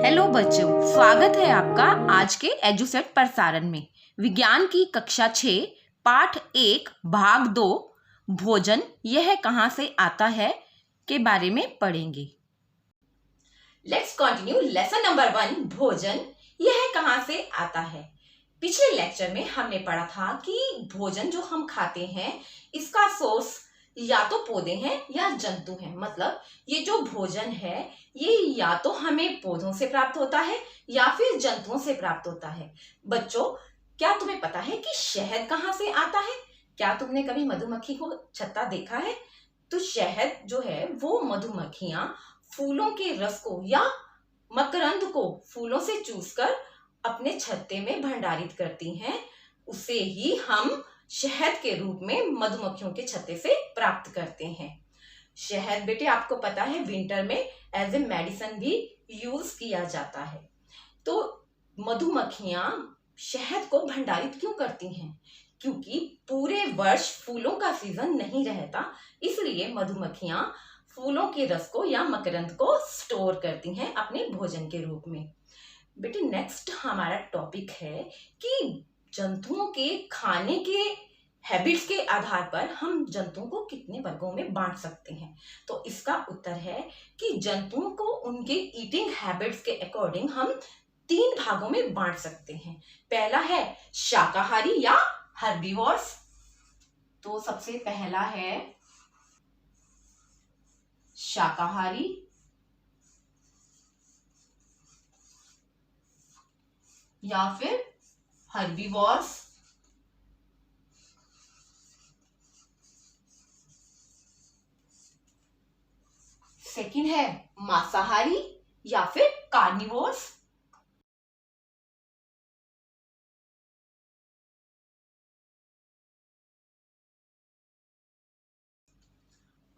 Hello बच्चों, स्वागत है आपका आज के एजुसेट प्रसारण में। विज्ञान की कक्षा 6 पाठ 1 भाग 2 भोजन यह कहाँ से आता है के बारे में पढ़ेंगे। लेट्स कंटिन्यू लेसन नंबर 1 भोजन यह कहाँ से आता है। पिछले लेक्चर में हमने पढ़ा था कि भोजन जो हम खाते हैं इसका सोर्स या तो पौधे हैं या जंतु हैं। मतलब ये जो भोजन है ये या तो हमें पौधों से प्राप्त होता है या फिर जंतुओं से प्राप्त होता है। बच्चों, क्या तुम्हें पता है कि शहद कहाँ से आता है? क्या तुमने कभी मधुमक्खी को छत्ता देखा है? तो शहद जो है वो मधुमक्खियां फूलों के रस को या मकरंद को फूलों से चूसकर अपने छत्ते में भंडारित करती हैं। उसे ही हम शहद के रूप में मधुमक्खियों के छत्ते से प्राप्त करते हैं। शहद बेटे आपको पता है विंटर में एज ए मेडिसिन भी यूज किया जाता है। तो मधुमक्खियां शहद को भंडारित क्यों करती हैं? क्योंकि पूरे वर्ष फूलों का सीजन नहीं रहता, इसलिए मधुमक्खियां फूलों के रस को या मकरंद को स्टोर करती हैं अपने भोजन के रूप में। बेटे नेक्स्ट हमारा टॉपिक है कि जंतुओं के खाने के हैबिट्स के आधार पर हम जंतुओं को कितने वर्गों में बांट सकते हैं। तो इसका उत्तर है कि जंतुओं को उनके ईटिंग हैबिट्स के अकॉर्डिंग हम 3 भागों में बांट सकते हैं। पहला है शाकाहारी या हर्बीवोर्स। तो सबसे पहला है शाकाहारी या फिर हर्बीवोर्स। सेकंड है मांसाहारी या फिर कार्निवोर्स।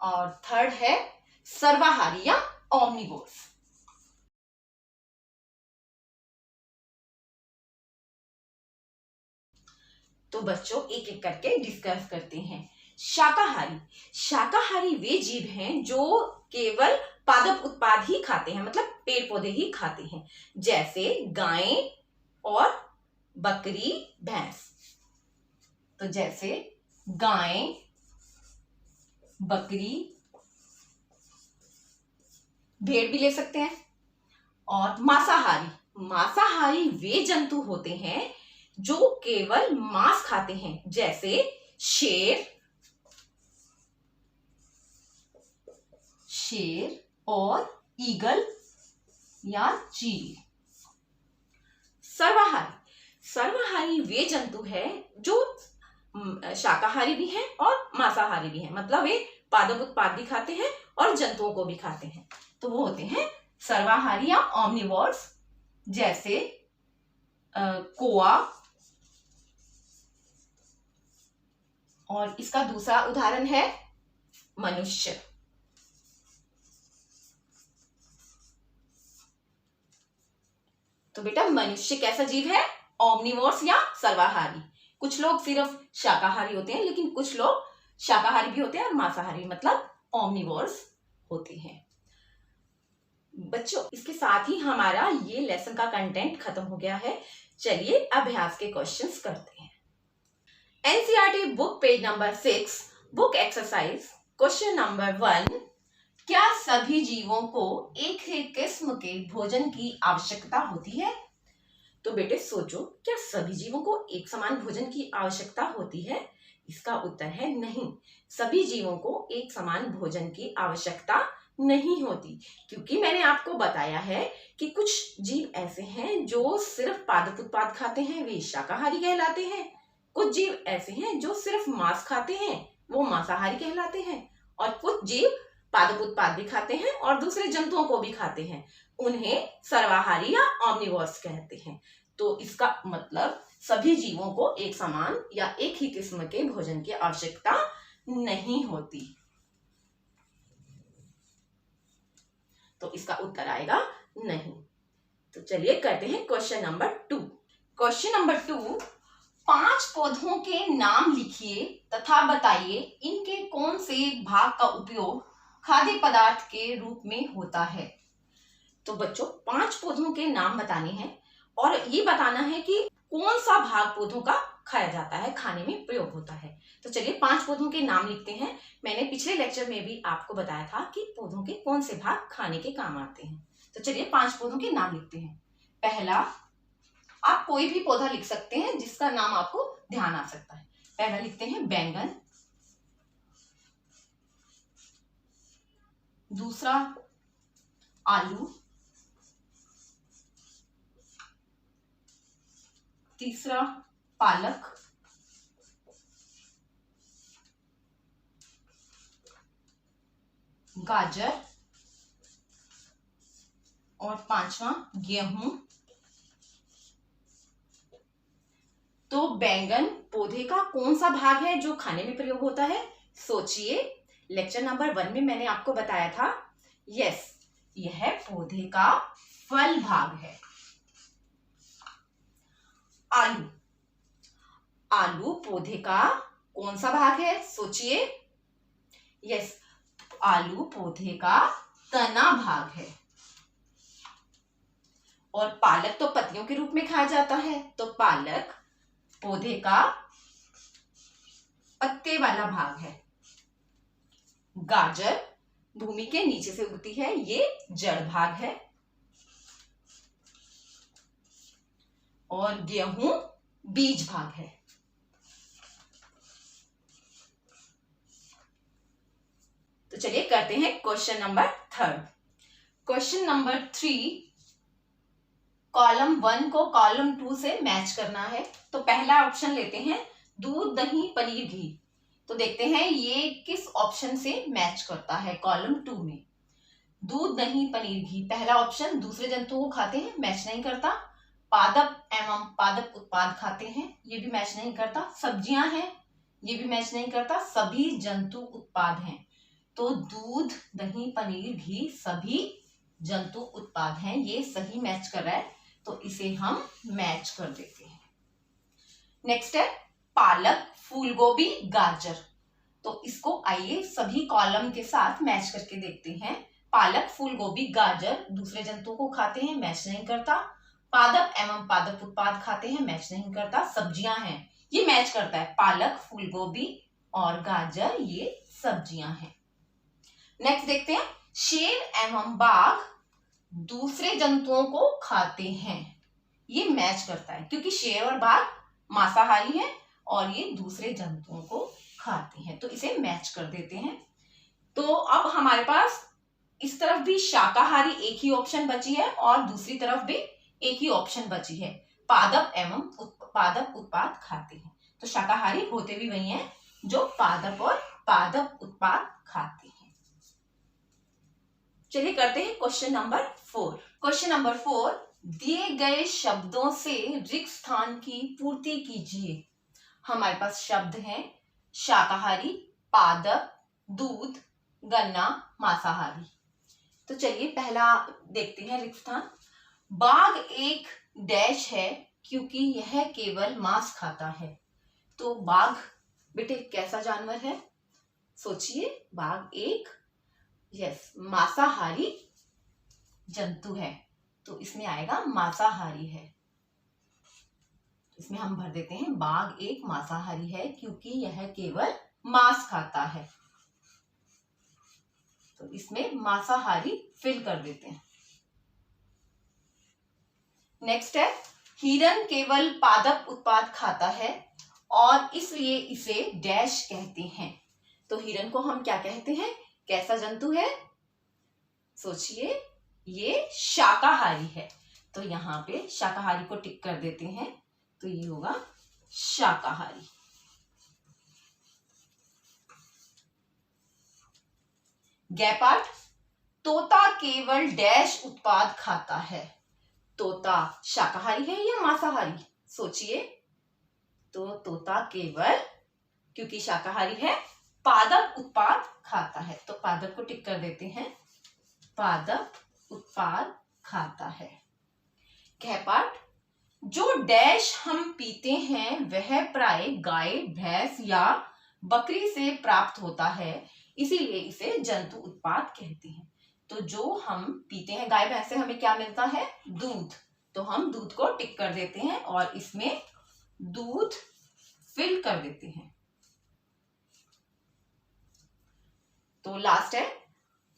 और थर्ड है सर्वाहारी या ओमनिवोर्स। तो बच्चों एक एक करके डिस्कस करते हैं। शाकाहारी शाकाहारी वे जीव हैं जो केवल पादप उत्पाद ही खाते हैं, मतलब पेड़ पौधे ही खाते हैं, जैसे गाय और बकरी भैंस। तो जैसे गाय बकरी भेड़ भी ले सकते हैं। और मांसाहारी मांसाहारी वे जंतु होते हैं जो केवल मांस खाते हैं, जैसे शेर और ईगल या चील। सर्वाहारी वे जंतु हैं जो शाकाहारी भी हैं और मांसाहारी भी हैं, मतलब वे पादप उत्पाद भी खाते हैं और जंतुओं को भी खाते हैं। तो वो होते हैं सर्वाहारी या ओमनिवोर्स, जैसे कोआ। और इसका दूसरा उदाहरण है मनुष्य। तो बेटा मनुष्य कैसा जीव है? ओमनिवोर्स या सर्वाहारी। कुछ लोग सिर्फ शाकाहारी होते हैं, लेकिन कुछ लोग शाकाहारी भी होते हैं और मांसाहारी, मतलब ओमनिवोर्स होते हैं। बच्चों इसके साथ ही हमारा ये लेसन का कंटेंट खत्म हो गया है। चलिए अभ्यास के क्वेश्चंस करते हैं। NCERT book page number 6 book exercise question number 1, क्या सभी जीवों को एक ही किस्म के भोजन की आवश्यकता होती है? तो बेटे सोचो, क्या सभी जीवों को एक समान भोजन की आवश्यकता होती है? इसका उत्तर है नहीं। सभी जीवों को एक समान भोजन की आवश्यकता नहीं होती, क्योंकि मैंने आपको बताया है कि कुछ जीव ऐसे हैं जो सिर्फ पादप उत्पाद खाते हैं, वे शाकाहारी कहलाते हैं। कुछ जीव ऐसे हैं जो सिर्फ मांस खाते हैं, वो मांसाहारी कहलाते हैं। और कुछ जीव पादप उत्पाद भी खाते हैं और दूसरे जंतुओं को भी खाते हैं, उन्हें सर्वाहारी या ओमनिवोर्स कहते हैं। तो इसका मतलब सभी जीवों को एक समान या एक ही किस्म के भोजन की आवश्यकता नहीं होती। तो इसका उत्तर आएगा नहीं। तो चलिए करते हैं क्वेश्चन नंबर 2। क्वेश्चन नंबर 2, 5 पौधों के नाम लिखिए तथा बताइए इनके कौन से भाग का उपयोग खाद्य पदार्थ के रूप में होता है। तो बच्चों 5 पौधों के नाम बताने हैं और ये बताना है कि कौन सा भाग पौधों का खाया जाता है, खाने में प्रयोग होता है। तो चलिए 5 पौधों के नाम लिखते हैं। मैंने पिछले लेक्चर में भी आपको बताया था कि पौधों के कौन से भाग खाने के काम आते हैं। तो चलिए 5 पौधों के नाम लिखते हैं। पहला, आप कोई भी पौधा लिख सकते हैं जिसका नाम आपको ध्यान आ सकता है। पहला लिखते हैं बैंगन। दूसरा आलू। तीसरा पालक। गाजर। और 5वां गेहूं। तो बैंगन पौधे का कौन सा भाग है जो खाने में प्रयोग होता है? सोचिए, लेक्चर नंबर 1 में मैंने आपको बताया था। यस, यह पौधे का फल भाग है। आलू। आलू पौधे का कौन सा भाग है? सोचिए। यस, आलू पौधे का तना भाग है। और पालक तो पत्तियों के रूप में खाया जाता है, तो पालक पौधे का पत्ते वाला भाग है। गाजर भूमि के नीचे से उगती है, ये जड़ भाग है। और गेहूं बीज भाग है। तो चलिए करते हैं question number 3। Question number 3, column 1 को कॉलम 2 से मैच करना है। तो पहला ऑप्शन लेते हैं, दूध, दही, पनीर, घी। तो देखते हैं ये किस ऑप्शन से मैच करता है। कॉलम 2 में दूध, दही, पनीर, घी पहला ऑप्शन। दूसरे जंतुओं को खाते हैं, मैच नहीं करता। पादप एवं पादप उत्पाद खाते हैं, ये भी मैच नहीं करता। सब्जियां हैं, ये भी मैच नहीं करता। सभी जंतु उत्पाद हैं। तो दूध, दही, पनीर, घी सभी जंतु उत्पाद हैं, ये सही मैच कर रहा है, तो इसे हम मैच कर देते हैं। नेक्स्ट है पालक, फूलगोभी, गाजर। तो इसको आइए सभी कॉलम के साथ मैच करके देखते हैं। पालक, फूलगोभी, गाजर दूसरे जंतुओं को खाते हैं, मैच नहीं करता। पादप एवं पादप उत्पाद खाते हैं, मैच नहीं करता। सब्जियां हैं, ये मैच करता है। पालक, फूलगोभी और गाजर ये सब्जियां हैं। नेक्स्ट देखते हैं, शेर एवं बाघ दूसरे जंतुओं को खाते हैं, ये मैच करता है क्योंकि शेर और बाघ मांसाहारी हैं और ये दूसरे जंतुओं को खाते हैं, तो इसे मैच कर देते हैं। तो अब हमारे पास इस तरफ भी शाकाहारी एक ही ऑप्शन बची है और दूसरी तरफ भी एक ही ऑप्शन बची है। पादप एवं पादप उत्पाद खाते हैं, तो शाकाहारी होते भी वही हैं जो पादप और पादप उत्पाद खाते हैं। चलिए करते हैं क्वेश्चन नंबर 4। क्वेश्चन नंबर 4, दिए गए शब्दों से रिक्त स्थान की पूर्ति कीजिए। हमारे पास शब्द हैं शाकाहारी, पादप, दूध, गन्ना, मांसाहारी। तो चलिए पहला देखते हैं रिक्त स्थान। बाघ एक डैश है क्योंकि यह केवल मांस खाता है। तो बाघ बेटे कैसा जानवर है? सोचिए, बाघ एक मांसाहारी जंतु है, तो इसमें आएगा मांसाहारी है। इसमें हम भर देते हैं बाघ एक मांसाहारी है क्योंकि यह केवल मांस खाता है, तो इसमें मांसाहारी फिल कर देते हैं। नेक्स्ट है, हिरन केवल पादप उत्पाद खाता है और इसलिए इसे डैश कहते हैं। तो हिरन को हम क्या कहते हैं? कैसा जंतु है? सोचिए, ये शाकाहारी है, तो यहाँ पे शाकाहारी को टिक कर देते हैं, तो ये होगा शाकाहारी। गैपार्ड, तोता केवल डैश उत्पाद खाता है। तोता शाकाहारी है या मांसाहारी? सोचिए, तो तोता केवल, क्योंकि शाकाहारी है, पादप उत्पाद खाता है, तो पादप को टिक कर देते हैं, पादप उत्पाद खाता है। गैपार्ड, जो डैश हम पीते हैं वह प्राय गाय, भैंस या बकरी से प्राप्त होता है, इसीलिए इसे जंतु उत्पाद कहते हैं। तो जो हम पीते हैं गाय भैंस से हमें क्या मिलता है? दूध। तो हम दूध को टिक कर देते हैं और इसमें दूध फिल कर देते हैं। तो लास्ट है,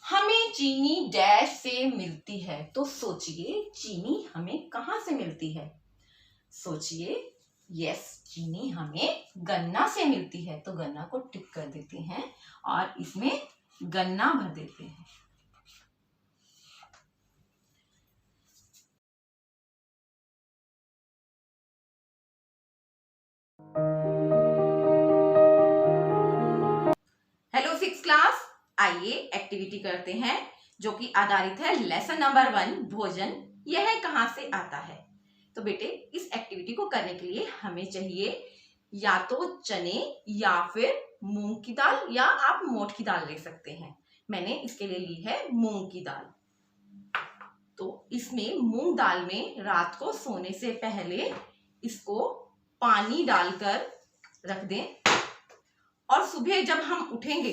हमें चीनी डैश से मिलती है। तो सोचिए चीनी हमें कहां से मिलती है? सोचिए, यस, चीनी हमें गन्ना से मिलती है। तो गन्ना को टिक कर देते हैं और इसमें गन्ना भर देते हैं। हेलो 6th क्लास, आइए एक्टिविटी करते हैं जो कि आधारित है लेसन नंबर 1 भोजन यह कहां से आता है। तो बेटे, इस एक्टिविटी को करने के लिए हमें चाहिए या तो चने या फिर मूंग की दाल, या आप मोठ की दाल ले सकते हैं। मैंने इसके लिए ली है मूंग की दाल। तो इसमें मूंग दाल में रात को सोने से पहले इसको पानी डालकर रख दें और सुबह जब हम उठेंगे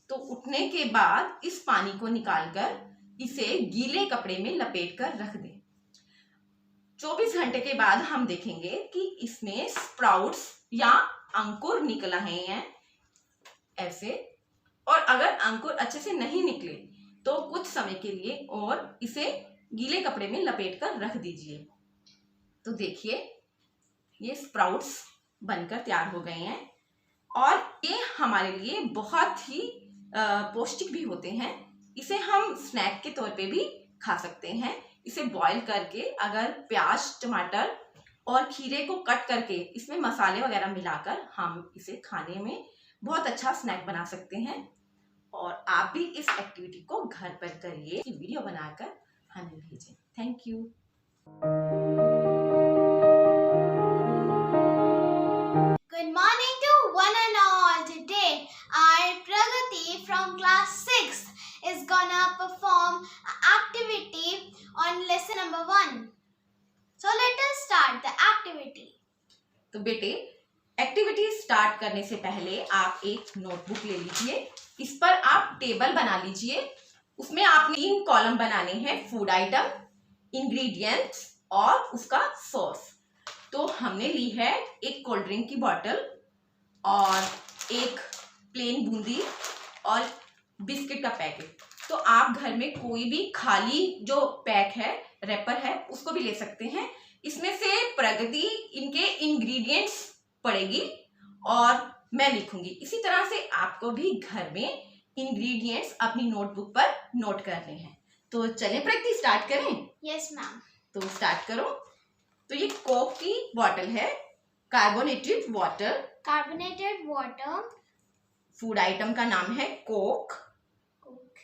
तो उठने के बाद इस पानी को निकालकर इसे गीले कपड़े में लपेट कर रख दें। 24 घंटे के बाद हम देखेंगे कि इसमें स्प्राउट्स या अंकुर निकल आए हैं ऐसे। और अगर अंकुर अच्छे से नहीं निकले तो कुछ समय के लिए और इसे गीले कपड़े में लपेट कर रख दीजिए। तो देखिए, ये स्प्राउट्स बनकर तैयार हो गए हैं और ये हमारे लिए बहुत ही पौष्टिक भी होते हैं। इसे हम स्नैक के तौर पे भी खा सकते हैं। इसे बॉईल करके अगर प्याज, टमाटर और खीरे को कट करके इसमें मसाले वगैरह मिलाकर हम इसे खाने में बहुत अच्छा स्नैक बना सकते हैं। और आप भी इस एक्टिविटी को घर पर करिए, वीडियो बनाकर हमें भेजें। Thank you. Good morning to one and all. Today, our Pragati from class 6 is gonna perform an activity on lesson number 1. So let us start the activity. तो बेटे, एक्टिविटी स्टार्ट करने से पहले आप एक नोटबुक ले लीजिए। इस पर आप टेबल बना लीजिए। उसमें आपने 3 कॉलम बनाने हैं, फूड आइटम, इंग्रेडिएंट्स और उसका सोर्स। तो हमने ली है एक कोल्ड ड्रिंक की बॉटल और एक प्लेन बूंदी और बिस्किट का पैकेट। तो आप घर में कोई भी खाली जो पैक है, रैपर है, उसको भी ले सकते हैं। इसमें से प्रगति इनके इंग्रेडिएंट्स पढ़ेगी और मैं लिखूंगी। इसी तरह से आपको भी घर में इंग्रेडिएंट्स अपनी नोटबुक पर नोट करने हैं। तो चलें प्रगति, स्टार्ट करें? Yes, ma'am. तो स्टार्ट करो। तो ये कोक की बॉटल है, carbonated water. Carbonated water. Food item का नाम है कोक। Coke.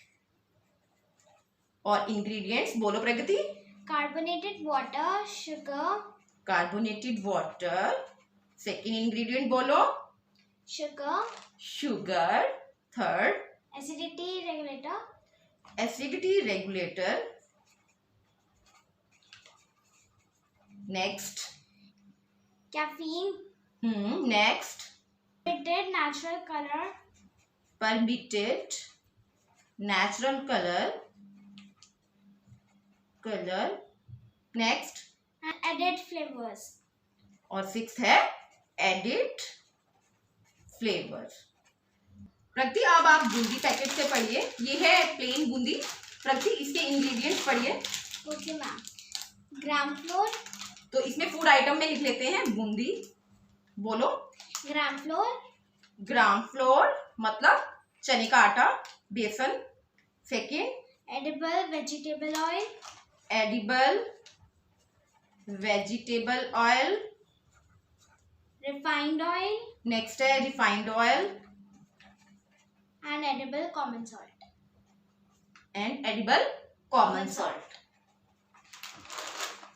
और इंग्रेडिएंट्स बोलो प्रगति। Carbonated water, sugar. Carbonated water. Second ingredient बोलो। Sugar. Sugar. Third, Acidity regulator. Acidity regulator. Next, Caffeine. Next, Permitted natural color. Permitted natural colour. Next, And added flavors. और 6th है added flavour. प्रगति, अब आप Bundi packet से पढ़िए। ये है plane Bundi. प्रगति, इसके इंग्रेडिएंट्स पढ़िए। Okay, ma'am. Gram flour. तो इसमें फूड आइटम में लिख लेते हैं बूंदी। बोलो। Gram flour. ग्राम फ्लोर मतलब चने का आटा, बेसन। Second, Edible vegetable oil. Edible vegetable oil. Refined oil. Next है refined oil And edible common salt. And edible common salt.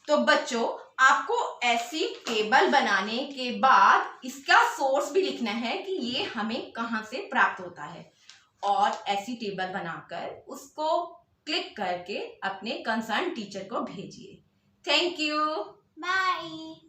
तो बच्चों, आपको ऐसी टेबल बनाने के बाद इसका सोर्स भी लिखना है कि ये हमें कहां से प्राप्त होता है, और ऐसी टेबल बनाकर उसको क्लिक करके अपने कंसर्न टीचर को भेजिए। Thank you. Bye.